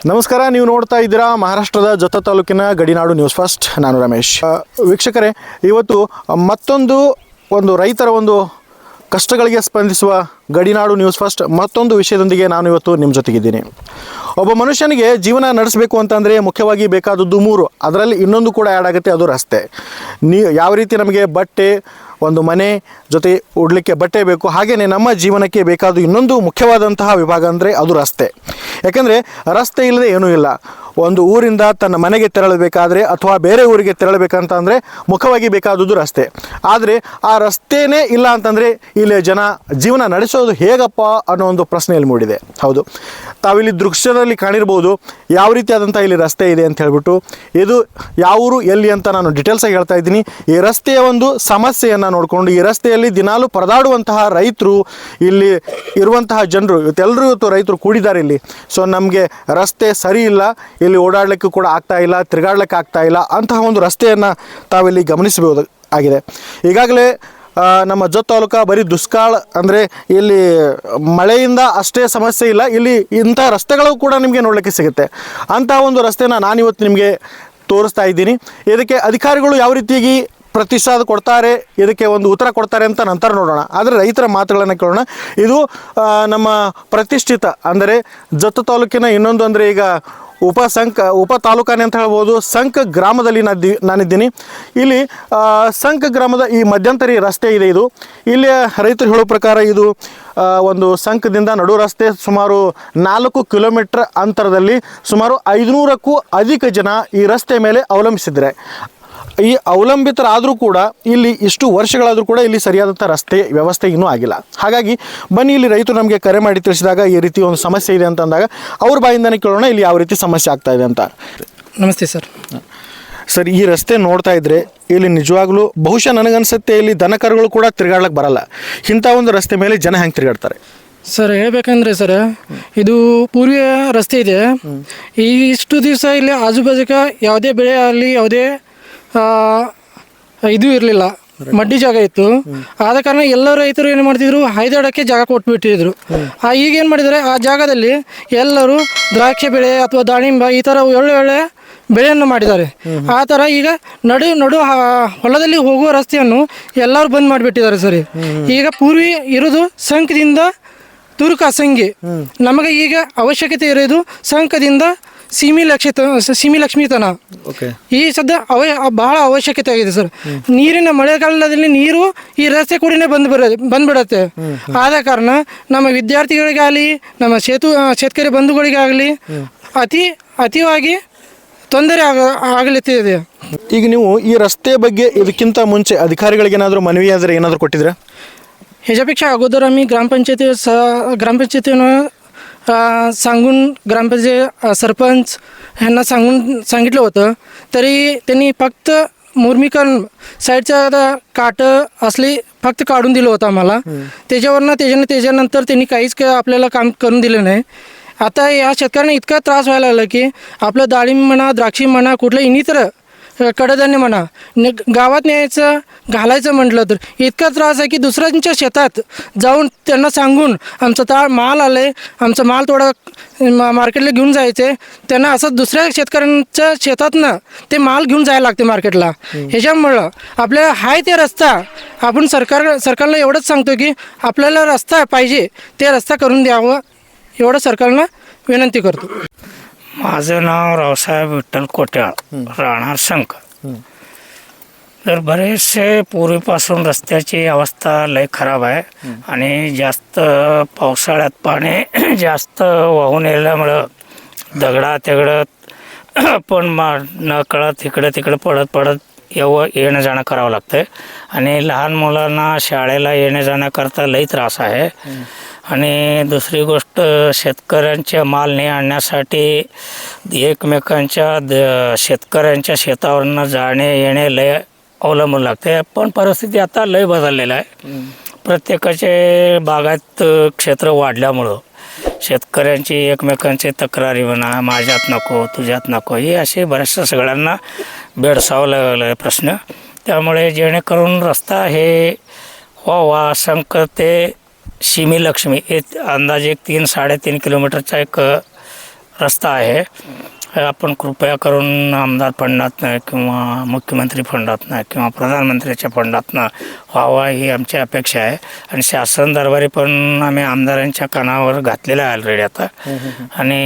ನಮಸ್ಕಾರ, ನೀವು ನೋಡ್ತಾ ಇದ್ದೀರಾ ಮಹಾರಾಷ್ಟ್ರದ ಜತ್ತ ತಾಲೂಕಿನ ಗಡಿನಾಡು ನ್ಯೂಸ್ ಫಸ್ಟ್. ನಾನು ರಮೇಶ್. ವೀಕ್ಷಕರೇ, ಇವತ್ತು ಒಂದು ರೈತರ ಕಷ್ಟಗಳಿಗೆ ಸ್ಪಂದಿಸುವ ಗಡಿನಾಡು ನ್ಯೂಸ್ ಫಸ್ಟ್ ಮತ್ತೊಂದು ವಿಷಯದೊಂದಿಗೆ ನಾನು ಇವತ್ತು ನಿಮ್ಮ ಜೊತೆಗಿದ್ದೀನಿ. ಒಬ್ಬ ಮನುಷ್ಯನಿಗೆ ಜೀವನ ನಡೆಸಬೇಕು ಅಂತಂದರೆ ಮುಖ್ಯವಾಗಿ ಬೇಕಾದದ್ದು 3. ಅದರಲ್ಲಿ ಇನ್ನೊಂದು ಕೂಡ ಆ್ಯಡ್ ಆಗುತ್ತೆ, ಅದು ರಸ್ತೆ. ಯಾವ ರೀತಿ ನಮಗೆ ಬಟ್ಟೆ, ಒಂದು ಮನೆ ಜೊತೆ ಉಡಲಿಕ್ಕೆ ಬಟ್ಟೆ ಬೇಕು, ಹಾಗೆಯೇ ನಮ್ಮ ಜೀವನಕ್ಕೆ ಬೇಕಾದ ಇನ್ನೊಂದು ಮುಖ್ಯವಾದಂತಹ ವಿಭಾಗ ಅಂದರೆ ಅದು ರಸ್ತೆ. ಯಾಕೆಂದರೆ ರಸ್ತೆ ಇಲ್ಲದೆ ಏನೂ ಇಲ್ಲ. ಒಂದು ಊರಿಂದ ತನ್ನ ಮನೆಗೆ ತೆರಳಬೇಕಾದ್ರೆ ಅಥವಾ ಬೇರೆ ಊರಿಗೆ ತೆರಳಬೇಕಂತಂದರೆ ಮುಖ್ಯವಾಗಿ ಬೇಕಾದದ್ದು ರಸ್ತೆ. ಆದರೆ ಆ ರಸ್ತೆಯೇ ಇಲ್ಲ ಅಂತಂದರೆ ಇಲ್ಲಿ ಜೀವನ ನಡೆಸೋದು ಹೇಗಪ್ಪ ಅನ್ನೋ ಒಂದು ಪ್ರಶ್ನೆಯಲ್ಲಿ ಮೂಡಿದೆ. ಹೌದು, ತಾವಿಲ್ಲಿ ದೃಶ್ಯದಲ್ಲಿ ಕಾಣಿರ್ಬೋದು ಯಾವ ರೀತಿಯಾದಂಥ ಇಲ್ಲಿ ರಸ್ತೆ ಇದೆ ಅಂತ ಹೇಳ್ಬಿಟ್ಟು. ಇದು ಯಾವೂರು ಎಲ್ಲಿ ಅಂತ ನಾನು ಡೀಟೇಲ್ಸಾಗಿ ಹೇಳ್ತಾ ಇದ್ದೀನಿ. ಈ ರಸ್ತೆಯ ಒಂದು ಸಮಸ್ಯೆಯನ್ನು ನೋಡಿಕೊಂಡು ಈ ರಸ್ತೆಯಲ್ಲಿ ದಿನಾಲೂ ಪರದಾಡುವಂತಹ ರೈತರು, ಇಲ್ಲಿ ಇರುವಂತಹ ಜನರು, ಇವತ್ತು ರೈತರು ಕೂಡಿದ್ದಾರೆ ಇಲ್ಲಿ. ಸೊ ನಮಗೆ ರಸ್ತೆ ಸರಿ ಇಲ್ಲ, ಇಲ್ಲಿ ಓಡಾಡಲಿಕ್ಕೂ ಕೂಡ ಆಗ್ತಾ ಇಲ್ಲ, ತಿರುಗಾಡ್ಲಿಕ್ಕೆ ಆಗ್ತಾ ಇಲ್ಲ, ಅಂತಹ ಒಂದು ರಸ್ತೆಯನ್ನು ತಾವಿಲ್ಲಿ ಗಮನಿಸಬಹುದು ಆಗಿದೆ. ಈಗಾಗಲೇ ನಮ್ಮ ಜತ್ತ ತಾಲೂಕು ಬರೀ ದುಷ್ಕಾಲ, ಅಂದರೆ ಇಲ್ಲಿ ಮಳೆಯಿಂದ ಅಷ್ಟೇ ಸಮಸ್ಯೆ ಇಲ್ಲ, ಇಲ್ಲಿ ಇಂಥ ರಸ್ತೆಗಳು ಕೂಡ ನಿಮಗೆ ನೋಡಲಿಕ್ಕೆ ಸಿಗುತ್ತೆ. ಅಂತಹ ಒಂದು ರಸ್ತೆನ ನಾನಿವತ್ತು ನಿಮಗೆ ತೋರಿಸ್ತಾ ಇದ್ದೀನಿ. ಇದಕ್ಕೆ ಅಧಿಕಾರಿಗಳು ಯಾವ ರೀತಿಯಾಗಿ ಪ್ರತಿಸಾದ ಕೊಡ್ತಾರೆ, ಇದಕ್ಕೆ ಒಂದು ಉತ್ತರ ಕೊಡ್ತಾರೆ ಅಂತ ನಂತರ ನೋಡೋಣ. ಆದರೆ ರೈತರ ಮಾತುಗಳನ್ನು ಕೇಳೋಣ. ಇದು ನಮ್ಮ ಪ್ರತಿಷ್ಠಿತ, ಅಂದರೆ ಜತ್ತ ತಾಲೂಕಿನ ಇನ್ನೊಂದು, ಅಂದರೆ ಈಗ ಉಪ ತಾಲೂಕಾನೆ ಅಂತ ಹೇಳ್ಬೋದು, ಸಂಕ ಗ್ರಾಮದಲ್ಲಿ ನಾನಿದ್ದೀನಿ. ಇಲ್ಲಿ ಸಂಕ ಗ್ರಾಮದ ಈ ಮಧ್ಯಂತರಿ ರಸ್ತೆ ಇದೆ. ಇಲ್ಲಿ ರೈತರು ಹೇಳೋ ಪ್ರಕಾರ ಇದು ಒಂದು ಸಂಕದಿಂದ ನಡು ರಸ್ತೆ ಸುಮಾರು 4 ಕಿಲೋಮೀಟರ್ ಅಂತರದಲ್ಲಿ ಸುಮಾರು 500ಕ್ಕೂ ಅಧಿಕ ಜನ ಈ ರಸ್ತೆ ಮೇಲೆ ಅವಲಂಬಿಸಿದ್ದಾರೆ. ಈ ಅವಲಂಬಿತರಾದರೂ ಕೂಡ ಇಲ್ಲಿ ಇಷ್ಟು ವರ್ಷಗಳಾದರೂ ಕೂಡ ಇಲ್ಲಿ ಸರಿಯಾದಂಥ ರಸ್ತೆ ವ್ಯವಸ್ಥೆ ಇನ್ನೂ ಆಗಿಲ್ಲ. ಹಾಗಾಗಿ ಬನ್ನಿ, ಇಲ್ಲಿ ರೈತರು ನಮಗೆ ಕರೆ ಮಾಡಿ ತಿಳಿಸಿದಾಗ ಈ ರೀತಿ ಒಂದು ಸಮಸ್ಯೆ ಇದೆ ಅಂತಂದಾಗ ಅವ್ರ ಬಾಯಿಂದನೇ ಕೇಳೋಣ ಇಲ್ಲಿ ಯಾವ ರೀತಿ ಸಮಸ್ಯೆ ಆಗ್ತಾ ಇದೆ ಅಂತ. ನಮಸ್ತೆ ಸರ್. ಸರ್, ಈ ರಸ್ತೆ ನೋಡ್ತಾ ಇದ್ದರೆ ಇಲ್ಲಿ ನಿಜವಾಗ್ಲೂ ಬಹುಶಃ ನನಗನ್ಸುತ್ತೆ ಇಲ್ಲಿ ದನಕರುಗಳು ಕೂಡ ತಿರುಗಾಡ್ಲಿಕ್ಕೆ ಬರಲ್ಲ. ಇಂಥ ಒಂದು ರಸ್ತೆ ಮೇಲೆ ಜನ ಹೆಂಗೆ ತಿರುಗಾಡ್ತಾರೆ ಸರ್? ಹೇಳ್ಬೇಕಂದ್ರೆ ಸರ್, ಇದು ಪೂರ್ವ ರಸ್ತೆ ಇದೆ. ಇಷ್ಟು ದಿವಸ ಇಲ್ಲಿ ಆಜುಬಾಜುಕ ಯಾವುದೇ ಬೆಳೆ ಆಗಲಿ, ಯಾವುದೇ ಇದು ಇರಲಿಲ್ಲ, ಮಡ್ಡಿ ಜಾಗ ಇತ್ತು. ಆದ ಕಾರಣ ಎಲ್ಲ ರೈತರು ಏನು ಮಾಡ್ತಿದ್ರು, ಹೈದಾಡಕ್ಕೆ ಜಾಗ ಕೊಟ್ಬಿಟ್ಟಿದ್ರು. ಈಗ ಏನು ಮಾಡಿದ್ದಾರೆ, ಆ ಜಾಗದಲ್ಲಿ ಎಲ್ಲರೂ ದ್ರಾಕ್ಷಿ ಬೆಳೆ ಅಥವಾ ದಾಳಿಂಬ ಈ ಥರ ಒಳ್ಳೆ ಬೆಳೆಯನ್ನು ಮಾಡಿದ್ದಾರೆ. ಆ ಥರ ಈಗ ನಡು ಹೊಲದಲ್ಲಿ ಹೋಗುವ ರಸ್ತೆಯನ್ನು ಎಲ್ಲರೂ ಬಂದ್ ಮಾಡಿಬಿಟ್ಟಿದ್ದಾರೆ ಸರಿ. ಈಗ ಪೂರ್ವಿ ಇರೋದು ಸಂಕದಿಂದ ತುರುಕಾಸಂಗಿ. ನಮಗೆ ಈಗ ಅವಶ್ಯಕತೆ ಇರೋದು ಸಂಕದಿಂದ ಸೀಮಿ ಲಕ್ಷ್ಮೀತನ. ಈ ಸದ್ಯ ಬಹಳ ಅವಶ್ಯಕತೆ ಆಗಿದೆ ಸರ್. ನೀರಿನ ಮಳೆಗಾಲದಲ್ಲಿ ನೀರು ಈ ರಸ್ತೆ ಕೂಡನೇ ಬಂದ್ಬಿಡತ್ತೆ. ಆದ ಕಾರಣ ನಮ್ಮ ವಿದ್ಯಾರ್ಥಿಗಳಿಗಾಗಲಿ, ನಮ್ಮ ಶೇತಕರಿ ಬಂಧುಗಳಿಗಾಗಲಿ ಅತಿವಾಗಿ ತೊಂದರೆ ಆಗಲಿದೆ. ಈಗ ನೀವು ಈ ರಸ್ತೆ ಬಗ್ಗೆ ಇದಕ್ಕಿಂತ ಮುಂಚೆ ಅಧಿಕಾರಿಗಳಿಗೆ ಏನಾದರೂ ಮನವಿ ಆದರೆ ಏನಾದರೂ ಕೊಟ್ಟಿದ್ರೆ? ह्याच्यापेक्षा अगोदर आम्ही ग्रामपंचायतीनं सांगून ग्रामपंचायत सरपंच ह्यांना सांगितलं होतं. तरी त्यांनी फक्त मुर्मीकरण साईडच्या काटं असली फक्त काढून दिलं होतं आम्हाला. त्याच्यानंतर त्यांनी काहीच आपल्याला काम करून दिलं नाही. आता या शेतकऱ्यांना इतका त्रास व्हायला लागला की आपलं डाळिंब म्हणा, द्राक्षी म्हणा, कुठलं इनितर कडधान्य म्हणा, गावात न्यायचं घालायचं म्हटलं तर इतका त्रास आहे की दुसऱ्यांच्या शेतात जाऊन त्यांना सांगून आमचं माल आलं आहे, आमचा माल थोडा मार्केटला घेऊन जायचं आहे, त्यांना असं दुसऱ्या शेतकऱ्यांच्या शेतातनं ते माल घेऊन जायला लागते मार्केटला. ह्याच्यामुळं आपल्याला हाय ते रस्ता आपण सरकारला एवढंच सांगतो की आपल्याला रस्ता पाहिजे, ते रस्ता करून द्यावं एवढं सरकारला विनंती करतो. माझं नाव रावसाहेब विठ्ठल कोट्याळ, राहणार संक. तर बरेचसे पूर्वीपासून रस्त्याची अवस्था लय खराब आहे आणि जास्त पावसाळ्यात पाणी जास्त वाहून येल्यामुळं दगडं पण न कळत इकडे पडत येणं जाणं करावं लागतं. आणि लहान मुलांना शाळेला येण्या जाण्याकरता लई त्रास आहे. आणि दुसरी गोष्ट, शेतकऱ्यांचे माल ने आणण्यासाठी एकमेकांच्या शेतकऱ्यांच्या शेतावरनं जाणे येणे लय अवलंबून लागते. पण परिस्थिती आता लय बदललेलं आहे. प्रत्येकाचे बागायत क्षेत्र वाढल्यामुळं शेतकऱ्यांची एकमेकांची तक्रारी म्हणा, माझ्यात नको तुझ्यात नको, हे असे बऱ्याचशा सगळ्यांना भेडसावं लागलं प्रश्न. त्यामुळे जेणेकरून रस्ता हे व्हावा, संक ते सीमी लक्ष्मी एक अंदाजे 3-3.5 किलोमीटरचा एक रस्ता आहे आपण कृपया करून आमदार फंडातनं किंवा मुख्यमंत्री फंडातनं किंवा प्रधानमंत्र्याच्या फंडातनं व्हावा ही आमची अपेक्षा आहे आणि शासन दरबारी पण आम्ही आमदारांच्या कानावर घातलेला आहे ऑलरेडी आता आणि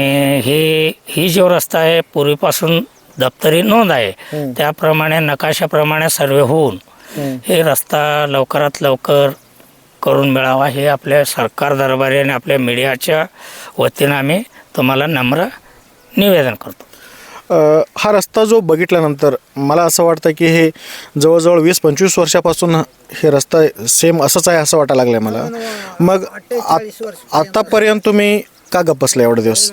ही जो रस्ता आहे पूर्वीपासून दप्तरी नोंद आहे त्याप्रमाणे नकाशाप्रमाणे सर्वे होऊन हे रस्ता लवकरात लवकर करून मिळावा हे आपल्या सरकार दरबारी आणि आपल्या मीडियाच्या वतीनं आम्ही तुम्हाला नम्र निवेदन करतो. हा रस्ता जो बघितल्यानंतर मला असं वाटतं की हे जवळजवळ 20-25 वर्षापासून हे रस्ता सेम असंच आहे असं वाटायला लागलं आहे मला. मग आतापर्यंत तुम्ही का गप्प बसले एवढे दिवस?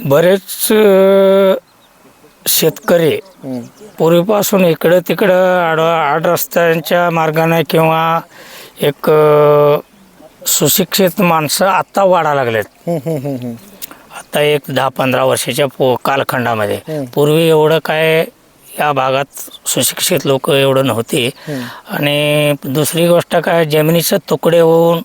बरेच शेतकरी पूर्वीपासून इकडं तिकडं आड रस्त्यांच्या मार्गाने किंवा एक सुशिक्षित माणसं आत्ता वाढायला लागलेत. आता एक 10-15 वर्षाच्या कालखंडामध्ये पूर्वी एवढं काय या भागात सुशिक्षित लोक एवढं नव्हते आणि दुसरी गोष्ट काय जमिनीचे तुकडे होऊन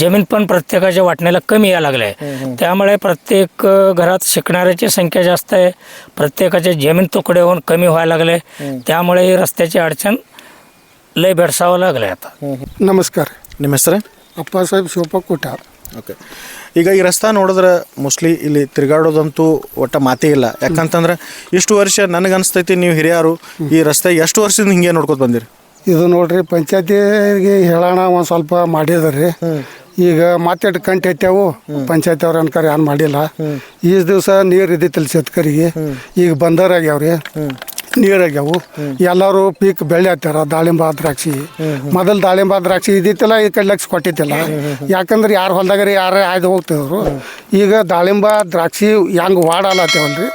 जमीन पण प्रत्येकाच्या वाटण्याला कमी यायला लागलं आहे. त्यामुळे प्रत्येक घरात शिकणाऱ्याची संख्या जास्त आहे, प्रत्येकाचे जमीन तुकडे होऊन कमी व्हायला लागले त्यामुळे ही रस्त्याची अडचण लय भेडसावं लागलं आहे आता. ನಮಸ್ಕಾರ. ನಿಮ್ಮ ಹೆಸರೇ? ಅಪ್ಪ ಸಾಹೇಬ್ ಶಿವಪ್ಪ ಕೋಟ್ಯಾಳ. ಓಕೆ. ಈಗ ಈ ರಸ್ತಾ ನೋಡಿದ್ರೆ ಮೋಸ್ಟ್ಲಿ ಇಲ್ಲಿ ತಿರುಗಾಡೋದಂತೂ ಒಟ್ಟ ಮಾತೇ ಇಲ್ಲ. ಯಾಕಂತಂದ್ರೆ ಇಷ್ಟು ವರ್ಷ ನನಗನ್ಸ್ತೈತಿ ನೀವು ಹಿರಿಯರು ಈ ರಸ್ತೆ ಎಷ್ಟು ವರ್ಷದಿಂದ ಹಿಂಗೆ ನೋಡ್ಕೊತ ಬಂದಿರಿ? ಇದು ನೋಡ್ರಿ ಪಂಚಾಯತಿಗೆ ಹೇಳೋಣ ಒಂದು ಸ್ವಲ್ಪ ಮಾಡಿದ್ರಿ. ಈಗ ಮತ್ತೆ ಕಂಟು ಎತ್ತಾವು ಪಂಚಾಯತಿ ಅವ್ರ ಅನ್ಕಾರ ಏನು ಮಾಡಿಲ್ಲ. ಈ ದಿವಸ ನೀರು ಇದ್ದಿತ್ತಲ್ಲ ಶೇತಕರಿಗೆ ಈಗ ಬಂದರಾಗ್ಯಾವ್ರಿ ನೀರಾಗ್ಯಾವು. ಎಲ್ಲರೂ ಪೀಕ್ ಬೆಳೆ ಹತ್ತಾರ ದಾಳಿಂಬ ದ್ರಾಕ್ಷಿ. ಮೊದಲು ದಾಳಿಂಬ ದ್ರಾಕ್ಷಿ ಇದ್ದಿತ್ತಲ್ಲ ಈ ಕಡೆ ಲಕ್ಷ ಕೊಟ್ಟಿದ್ದಿಲ್ಲ ಯಾಕಂದ್ರೆ ಯಾರು ಹೊಲ್ದಾಗ್ರಿ ಯಾರೇ ಆಯ್ದು ಹೋಗ್ತಿದ್ರು. ಈಗ ದಾಳಿಂಬ ದ್ರಾಕ್ಷಿ ಹೆಂಗೆ ವಾಡಾಲತ್ತೇವಲ್ರಿ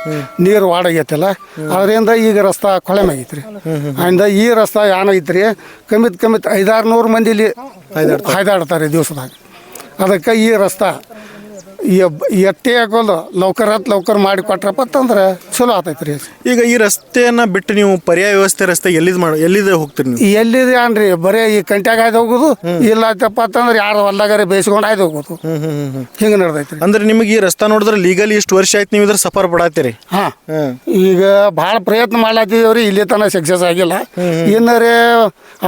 ನೀರು ವಾಡಾಗೈತಲ್ಲ ಅದರಿಂದ ಈಗ ರಸ್ತಾ ಕೊಳೆಮಾಗೈತ್ರಿ. ಅದರಿಂದ ಈ ರಸ್ತಾ ಏನಾಗೈತ್ರಿ ಕಮ್ಮಿತ್ 500-600 ಮಂದಿ ಇಲ್ಲಿ ಹಾಯ್ದಾಡ್ತಾರೆ ದಿವಸದಾಗ. ಅದಕ್ಕೆ ಈ ರಸ್ತಾ ಎಟ್ಟೆ ಹಾಕೋದು ಲೌಕರ್ ಮಾಡಿ ಕೊಟ್ರಪ್ಪ ಅಂತಂದ್ರೆ ಚಲೋ ಆತೈತ್ರಿ. ಈಗ ಈ ರಸ್ತೆಯನ್ನ ಬಿಟ್ಟು ನೀವು ಪರ್ಯಾಯ ವ್ಯವಸ್ಥೆ ರಸ್ತೆ ಎಲ್ಲಿದೆ ಹೋಗ್ತೀರಿ ನೀವು? ಎಲ್ಲಿದೆ ಅನ್ರಿ ಬರೀ ಈ ಕಂಟ್ಯಾಗ ಆಯ್ದು ಹೋಗೋದು ಇಲ್ಲ ಆಯ್ತಪ್ಪ ಅಂತಂದ್ರೆ ಯಾರು ಹೊಲ್ದಾಗಾರೆ ಬೇಯಿಸ್ಕೊಂಡು ಆಯ್ದು ಹೋಗೋದು ಹಿಂಗೆ ನಡೆದೈತ್ರಿ. ಅಂದ್ರೆ ನಿಮಗೆ ಈ ರಸ್ತಾ ನೋಡಿದ್ರೆ ಲೀಗಲಿ ಇಷ್ಟು ವರ್ಷ ಆಯ್ತು ನೀವು ಇದ್ರ ಸಫರ್ ಪಡಾತೀರಿ? ಹಾಂ ಈಗ ಭಾಳ ಪ್ರಯತ್ನ ಮಾಡ್ಲಾತಿದ್ದೀವ್ರಿ ಇಲ್ಲಿ ತನಕ ಸಕ್ಸಸ್ ಆಗಿಲ್ಲ. ಇನ್ನರೇ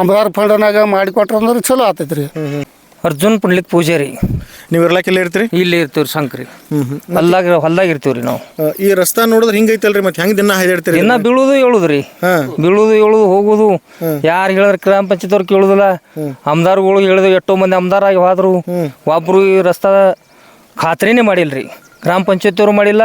ಅಮದಾರ್ ಫಂಡ್ನಾಗ ಮಾಡಿಕೊಟ್ರ ಅಂದ್ರೆ ಚಲೋ ಆತೈತ್ರಿ. ಅರ್ಜುನ್ ಪುಂಡ್ಲಿಕ್ ಪೂಜಾರಿ. ನೀವು ಇರ್ಲಾಕೆಲ್ಲ ಇರ್ತೀರಿ? ಇಲ್ಲಿ ಇರ್ತೀವ್ರಿ ಸಂಕ್ರಿ ಹೊಲ್ದಾಗ ಇರ್ತೀವ್ರಿ ನಾವು. ಈ ರಸ್ತಾ ನೋಡಿದ್ರೆ ಹಿಂಗೈತಲ್ರಿ ಮತ್ತೆ ಹೆಂಗ್ ದಿನ ಹಾಯ್ದಾಡ್ತೀರಿ? ದಿನ ಬೀಳುದು ಹೇಳುದ್ರಿ ಬೀಳುದು ಹೋಗುದು ಯಾರು ಹೇಳಿದ್ರೆ ಗ್ರಾಮ ಪಂಚಾಯತ್ ಅವ್ರು ಕೇಳುದಿಲ್ಲ. ಅಮ್ದಾರ್ಗಳು ಹೇಳಿದ್ರು ಎಷ್ಟೋ ಮಂದಿ ಅಮ್ದಾರಾಗಿ ಹೋದ್ರು ಒಬ್ರು ಈ ರಸ್ತಾ ಖಾತ್ರಿನೇ ಮಾಡಿಲ್ರಿ. ಗ್ರಾಮ ಪಂಚಾಯತ್ ಅವ್ರು ಮಾಡಿಲ್ಲ,